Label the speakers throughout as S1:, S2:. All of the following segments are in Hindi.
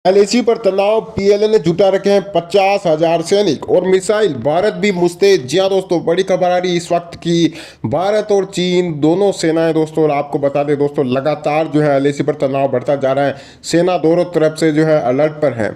S1: एलएसी पर तनाव, पीएलए ने जुटा रखे हैं 50,000 सैनिक और मिसाइल, भारत भी मुस्तैद। जी हाँ दोस्तों, बड़ी खबर आ रही है इस वक्त की भारत और चीन दोनों सेनाएं दोस्तों, और आपको बता दें दोस्तों, लगातार जो है एलएसी पर तनाव बढ़ता जा रहा है। सेना दोनों तरफ से जो है अलर्ट पर है।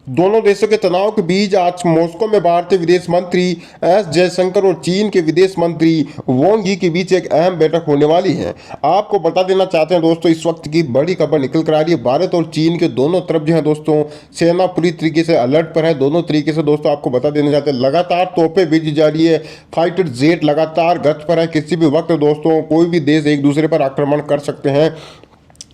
S1: दोनों देशों के तनाव के बीच आज मॉस्को में भारतीय विदेश मंत्री एस जयशंकर और चीन के विदेश मंत्री वांग यी के बीच एक अहम बैठक होने वाली है। आपको बता देना चाहते हैं दोस्तों, इस वक्त की बड़ी खबर निकल कर आ रही है। भारत और चीन के दोनों तरफ जो है दोस्तों, सेना पूरी तरीके से अलर्ट पर है। दोनों तरीके से दोस्तों आपको बता देना चाहते हैं, लगातार तोपें भेजी जा रही है, फाइटर जेट लगातार गश्त पर है। किसी भी वक्त दोस्तों कोई भी देश एक दूसरे पर आक्रमण कर सकते हैं।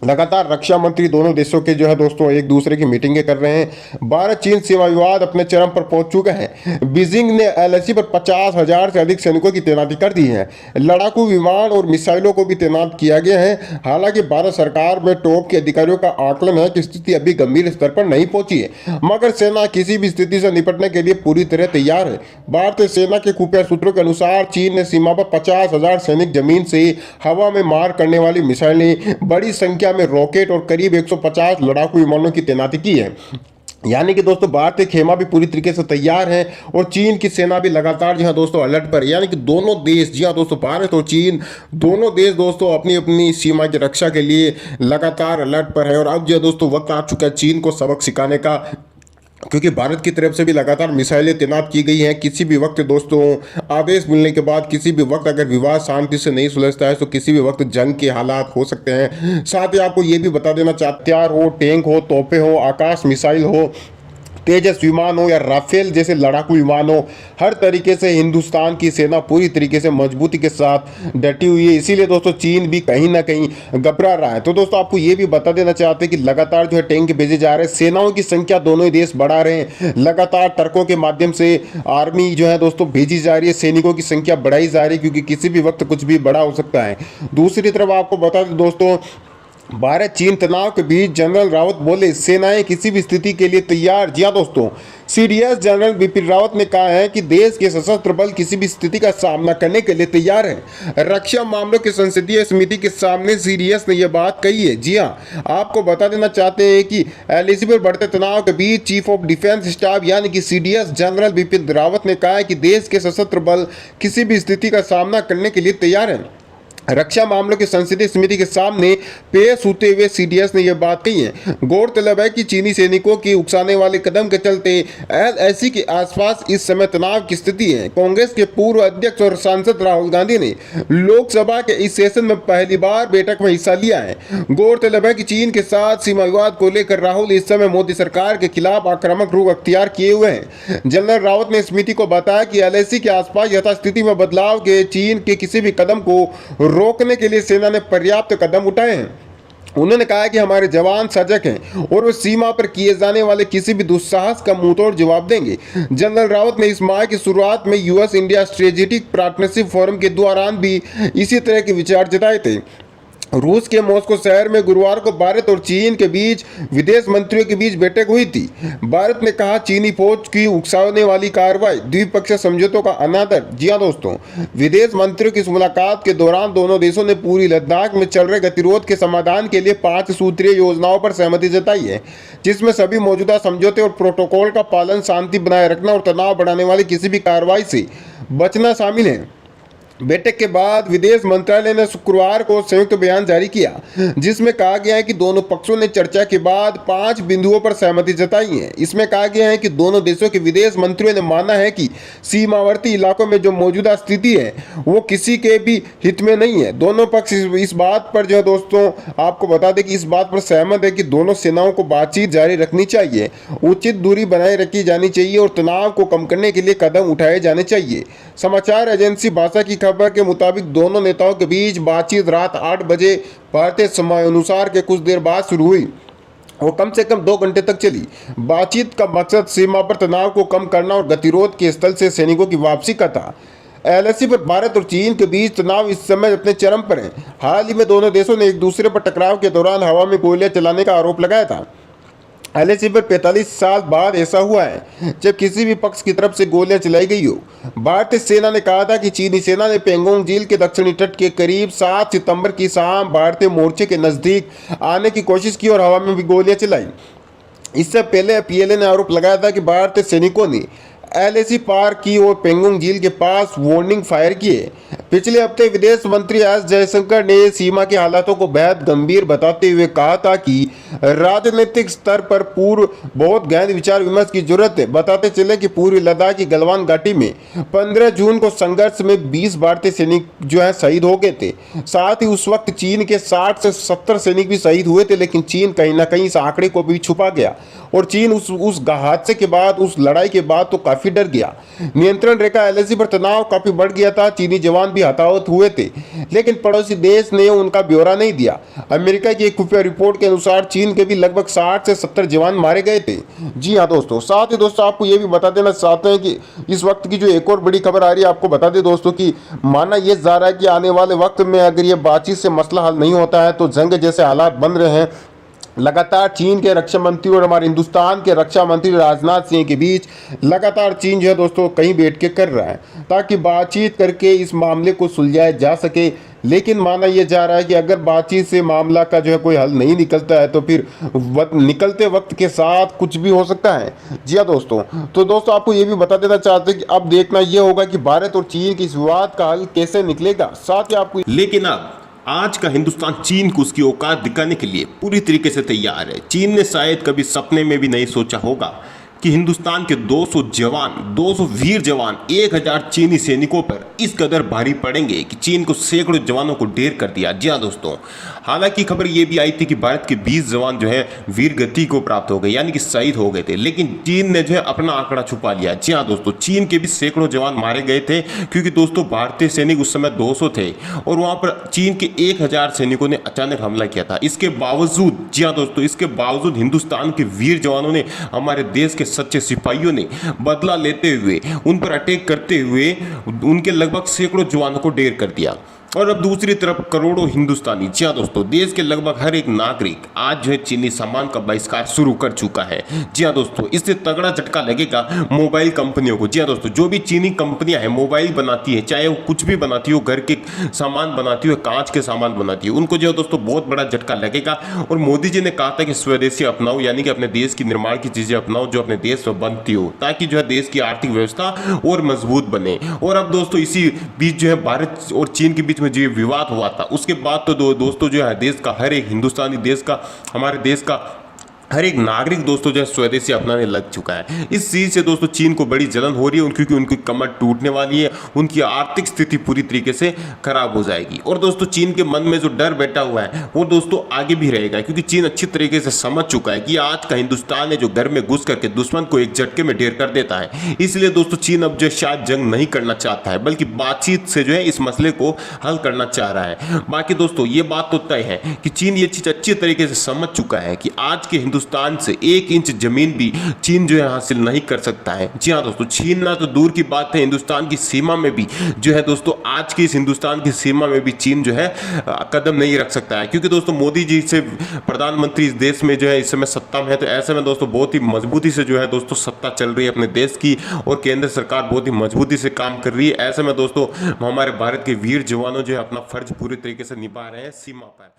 S1: लगातार रक्षा मंत्री दोनों देशों के जो है दोस्तों एक दूसरे की मीटिंगें कर रहे हैं। भारत चीन सीमा विवाद अपने चरम पर पहुंच चुका है। बीजिंग ने एलएसी पर 50,000 से अधिक सैनिकों की तैनाती कर दी है। लड़ाकू विमान और मिसाइलों को भी तैनात किया गया है। हालांकि भारत सरकार में टॉप के अधिकारियों का आकलन है कि स्थिति अभी गंभीर स्तर पर नहीं पहुंची है, मगर सेना किसी भी स्थिति से निपटने के लिए पूरी तरह तैयार है। भारतीय सेना के खुफिया सूत्रों के अनुसार चीन ने सीमा पर 50,000 सैनिक, जमीन से हवा में मार करने वाली मिसाइलें, बड़ी संख्या में रॉकेट और करीब 150 लड़ाकू विमानों की तैनाती की है। यानी कि दोस्तों भारतीय खेमा भी पूरी तरीके से तैयार है और चीन की सेना भी लगातार जो है दोस्तों अलर्ट पर। यानी कि दोनों देश, जी हाँ दोस्तों, भारत और चीन दोनों देश दोस्तों अपनी अपनी सीमा की रक्षा के लिए लगातार अलर्ट पर है। और अब जो है दोस्तों वक्त आ चुका है चीन को सबक सिखाने का, क्योंकि भारत की तरफ से भी लगातार मिसाइलें तैनात की गई हैं। किसी भी वक्त दोस्तों आदेश मिलने के बाद, किसी भी वक्त अगर विवाद शांति से नहीं सुलझता है तो किसी भी वक्त जंग के हालात हो सकते हैं। साथ ही आपको ये भी बता देना चाहते, हथियार हो, टैंक हो, तोपें हो, आकाश मिसाइल हो, तेजस विमान हो या राफेल जैसे लड़ाकू विमान हो, हर तरीके से हिंदुस्तान की सेना पूरी तरीके से मजबूती के साथ डटी हुई है। इसीलिए दोस्तों चीन भी कहीं ना कहीं घबरा रहा है। तो दोस्तों आपको ये भी बता देना चाहते हैं कि लगातार जो है टैंक भेजे जा रहे हैं, सेनाओं की संख्या दोनों ही देश बढ़ा रहे हैं। लगातार ट्रकों के माध्यम से आर्मी जो है दोस्तों भेजी जा रही है, सैनिकों की संख्या बढ़ाई जा रही है, क्योंकि किसी भी वक्त कुछ भी बड़ा हो सकता है। दूसरी तरफ आपको बता दें दोस्तों, भारत चीन तनाव के बीच जनरल रावत बोले, सेनाएं किसी भी स्थिति के लिए तैयार। जी हाँ दोस्तों, सीडीएस जनरल बिपिन रावत ने कहा है कि देश के सशस्त्र बल किसी भी स्थिति का सामना करने के लिए तैयार है। रक्षा मामलों की संसदीय समिति के सामने सीडीएस ने यह बात कही है। जी हाँ, आपको बता देना चाहते हैं कि एलएसी पर बढ़ते तनाव के बीच चीफ ऑफ डिफेंस स्टाफ यानी कि सीडीएस जनरल बिपिन रावत ने कहा है कि देश के सशस्त्र बल किसी भी स्थिति का सामना करने के लिए तैयार है। रक्षा मामलों की संसदीय समिति के सामने पेश होते हुए सीडीएस ने यह बात कही है। गौरतलब है कि चीनी सैनिकों की उकसाने वाले कदम के चलते एलएसी के आसपास इस समय तनाव की स्थिति है। कांग्रेस के पूर्व अध्यक्ष और सांसद राहुल गांधी ने लोकसभा के इस सेशन में पहली बार बैठक में हिस्सा लिया है। गौरतलब है कि चीन के साथ सीमा विवाद को लेकर राहुल इस समय मोदी सरकार के खिलाफ आक्रामक रुख अख्तियार किए हुए हैं। जनरल रावत ने समिति को बताया कि एलएसी के आसपास यथास्थिति में बदलाव के चीन के किसी भी कदम को रोकने के लिए सेना ने पर्याप्त कदम उठाए हैं। उन्होंने कहा कि हमारे जवान सजग हैं और वे सीमा पर किए जाने वाले किसी भी दुस्साहस का मुंहतोड़ जवाब देंगे। जनरल रावत ने इस माह की शुरुआत में US India strategic partnership forum के दौरान भी इसी तरह के विचार जताए थे। रूस के मॉस्को शहर में गुरुवार को भारत और चीन के बीच विदेश मंत्रियों के बीच बैठक हुई थी। भारत ने कहा चीनी फौज की उकसाने वाली कार्रवाई द्विपक्षीय समझौतों का अनादर। जी हाँ दोस्तों, विदेश मंत्रियों की इस मुलाकात के दौरान दोनों देशों ने पूरी लद्दाख में चल रहे गतिरोध के समाधान के लिए 5 सूत्रीय योजनाओं पर सहमति जताई है, जिसमें सभी मौजूदा समझौते और प्रोटोकॉल का पालन, शांति बनाए रखना और तनाव बढ़ाने वाली किसी भी कार्रवाई से बचना शामिल है। बैठक के बाद विदेश मंत्रालय ने शुक्रवार को संयुक्त बयान जारी किया, जिसमें कहा गया है कि दोनों पक्षों ने चर्चा के बाद 5 बिंदुओं पर सहमति जताई है। इसमें कहा गया है कि दोनों देशों के विदेश मंत्रियों ने माना है कि सीमावर्ती इलाकों में जो मौजूदा स्थिति है वो किसी के भी हित में नहीं है। दोनों पक्ष इस बात पर जो है दोस्तों आपको बता दें कि इस बात पर सहमत है कि दोनों सेनाओं को बातचीत जारी रखनी चाहिए, उचित दूरी बनाए रखी जानी चाहिए और तनाव को कम करने के लिए कदम उठाए जाने चाहिए। समाचार एजेंसी भाषा की खबर के मुताबिक दोनों नेताओं के बीच बातचीत रात 8 बजे भारतीय समय अनुसार के कुछ देर बाद शुरू हुई और कम से कम 2 घंटे तक चली। बातचीत का मकसद सीमा पर तनाव को कम करना और गतिरोध के स्थल से सैनिकों की वापसी का था। एलएसी पर भारत और चीन के बीच तनाव इस समय अपने चरम पर है। हाल ही में दोनों देशों ने एक दूसरे पर टकराव के दौरान हवा में गोलियां चलाने का आरोप लगाया था। एलएसी पर 45 साल बाद ऐसा हुआ है जब किसी भी पक्ष की तरफ से गोलियां चलाई गई हो। भारतीय सेना ने कहा था कि चीनी सेना ने पेंगोंग झील के दक्षिणी तट के करीब 7 सितंबर की शाम भारतीय मोर्चे के नजदीक आने की कोशिश की और हवा में भी गोलियां चलाई। इससे पहले पीएलए ने आरोप लगाया था कि भारतीय सैनिकों ने एलएसी पार की और पेंगोंग झील के पास वार्निंग फायर किए। पिछले हफ्ते विदेश मंत्री एस जयशंकर ने सीमा के हालातों को बेहद गंभीर बताते हुए कहा था कि राजनीतिक स्तर पर पूर्व बहुत गहन विचार विमर्श की जरूरत है। बताते चले कि पूर्वी लद्दाख की गलवान घाटी में 15 जून को संघर्ष में 20 भारतीय सैनिक जो है शहीद हो गए थे। साथ ही उस वक्त चीन के 60 से 70 सैनिक भी शहीद हुए थे, लेकिन चीन कहीं ना कहीं इस आंकड़े को भी छुपा गया और चीन उस हादसे के बाद, उस लड़ाई के बाद तो काफी डर गया। नियंत्रण रेखा एलएसी पर तनाव काफी बढ़ गया था। चीनी जवान भी हताहत हुए थे, लेकिन पड़ोसी देश ने उनका ब्यौरा नहीं दिया। अमेरिका की एक खुफिया रिपोर्ट के अनुसार चीन के भी लगभग 60 से 70 जवान मारे गए थे। जी हाँ दोस्तों, साथ ही दोस्तों आपको ये भी बता देना चाहते हैं कि इस वक्त की जो एक और बड़ी खबर आ रही है, आपको बता दें दोस्तों कि माना यह जा रहा है कि आने वाले वक्त में अगर ये बातचीत से मसला हल नहीं होता है तो जंग जैसे हालात बन रहे हैं। लगातार चीन के रक्षा मंत्री और हमारे हिंदुस्तान के रक्षा मंत्री राजनाथ सिंह के बीच लगातार चीन जो है दोस्तों कहीं बैठ के कर रहा है ताकि बातचीत करके इस मामले को सुलझाया जा सके। लेकिन माना यह जा रहा है कि अगर बातचीत से मामला का जो है कोई हल नहीं निकलता है तो फिर निकलते वक्त के साथ कुछ भी हो सकता है। जी हाँ दोस्तों, तो दोस्तों आपको ये भी बता देना चाहते हैं कि अब देखना यह होगा कि भारत और चीन के इस विवाद का हल कैसे निकलेगा। साथ ही आपको
S2: लेकिन अब आज का हिंदुस्तान चीन को उसकी औकात दिखाने के लिए पूरी तरीके से तैयार है। चीन ने शायद कभी सपने में भी नहीं सोचा होगा कि हिंदुस्तान के 200 जवान, 200 वीर जवान 1000 चीनी सैनिकों पर इस कदर भारी पड़ेंगे कि चीन को सैकड़ों जवानों को ढेर कर दिया। जी हाँ दोस्तों, हालांकि खबर ये भी आई थी कि भारत के 20 जवान जो है वीर गति को प्राप्त हो गए, यानी कि शहीद हो गए थे, लेकिन चीन ने जो है अपना आंकड़ा छुपा लिया। जी हाँ दोस्तों, चीन के भी सैकड़ों जवान मारे गए थे क्योंकि दोस्तों भारतीय सैनिक उस समय 200 थे और वहां पर चीन के 1000 सैनिकों ने अचानक हमला किया था। इसके बावजूद, जी हाँ दोस्तों, इसके बावजूद हिंदुस्तान के वीर जवानों ने, हमारे देश के सच्चे सिपाहियों ने बदला लेते हुए, उन पर अटैक करते हुए उनके लगभग सैकड़ों जवानों को ढेर कर दिया। और अब दूसरी तरफ करोड़ों हिंदुस्तानी, जी हाँ दोस्तों, देश के लगभग हर एक नागरिक आज जो है चीनी सामान का बहिष्कार शुरू कर चुका है। जी हाँ दोस्तों, इससे तगड़ा झटका लगेगा मोबाइल कंपनियों को। जी हाँ दोस्तों, जो भी चीनी कंपनियां हैं, मोबाइल बनाती है, चाहे वो कुछ भी बनाती हो, घर के सामान बनाती हो, कांच के सामान बनाती है, उनको जो है दोस्तों बहुत बड़ा झटका लगेगा। और मोदी जी ने कहा था कि स्वदेशी अपनाओ, यानी कि अपने देश की निर्माण की चीजें अपनाओ जो अपने देश में बनती हो, ताकि जो है देश की आर्थिक व्यवस्था और मजबूत बने। और अब दोस्तों इसी बीच जो है भारत और चीन के बीच में जो विवाद हुआ था, उसके बाद तो दोस्तों जो है देश का हर एक हिंदुस्तानी, देश का, हमारे देश का हर एक नागरिक दोस्तों जो है स्वदेशी अपनाने लग चुका है। इस चीज से दोस्तों चीन को बड़ी जलन हो रही है, क्योंकि उनकी कमर टूटने वाली है, उनकी आर्थिक स्थिति पूरी तरीके से खराब हो जाएगी। और दोस्तों चीन के मन में जो डर बैठा हुआ है वो दोस्तों आगे भी रहेगा, क्योंकि चीन अच्छी तरीके से समझ चुका है कि आज का हिंदुस्तान है जो घर में घुस करके दुश्मन को एक झटके में ढेर कर देता है। इसलिए दोस्तों चीन अब जो शायद जंग नहीं करना चाहता है, बल्कि बातचीत से जो है इस मसले को हल करना चाह रहा है। बाकी दोस्तों ये बात तो तय है कि चीन ये चीज अच्छी तरीके से समझ चुका है कि आज के हिंदुस्तान से 1 इंच जमीन भी चीन जो है हासिल नहीं कर सकता है। जी हाँ दोस्तों, छीनना तो दूर की बात है, हिंदुस्तान की सीमा में भी जो है दोस्तों, आज की इस हिंदुस्तान की सीमा में भी चीन जो है कदम नहीं रख सकता है, क्योंकि दोस्तों मोदी जी से प्रधानमंत्री इस देश में जो है इस समय सत्ता में है। तो ऐसे में दोस्तों बहुत ही मजबूती से जो है दोस्तों सत्ता चल रही है अपने देश की, और केंद्र सरकार बहुत ही मजबूती से काम कर रही है। ऐसे में दोस्तों हमारे भारत के वीर जवानों जो है अपना फर्ज पूरी तरीके से निभा रहे हैं सीमा पर।